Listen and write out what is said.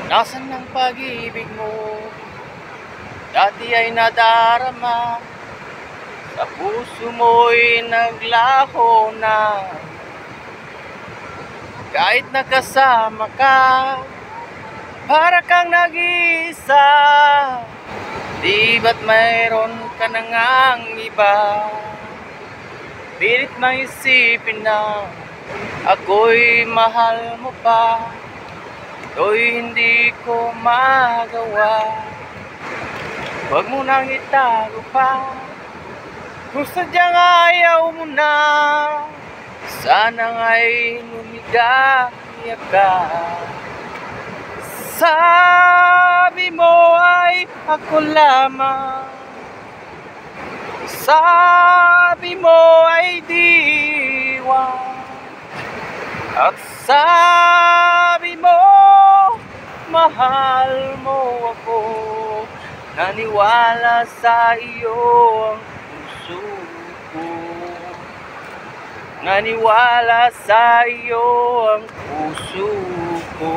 Nasaan ang pag-ibig mo? Dati ay nadarama, sa puso mo'y naglaho na. Kahit nakasama ka, para kang nag-iisa. Di ba't mayroon ka na ngang iba? Pilit maisipin na ako'y mahal mo pa. Ito'y hindi ko magawa. Huwag mo nang itago pa. Kung sadyang ayaw mo na, sana nga'y lumigaya ka. Sabi mo ay ako lamang, sabi mo ay diwa, at sabi mo mahal mo ako. Naniwala sa iyo ang puso ko, naniwala sa iyo ang puso ko.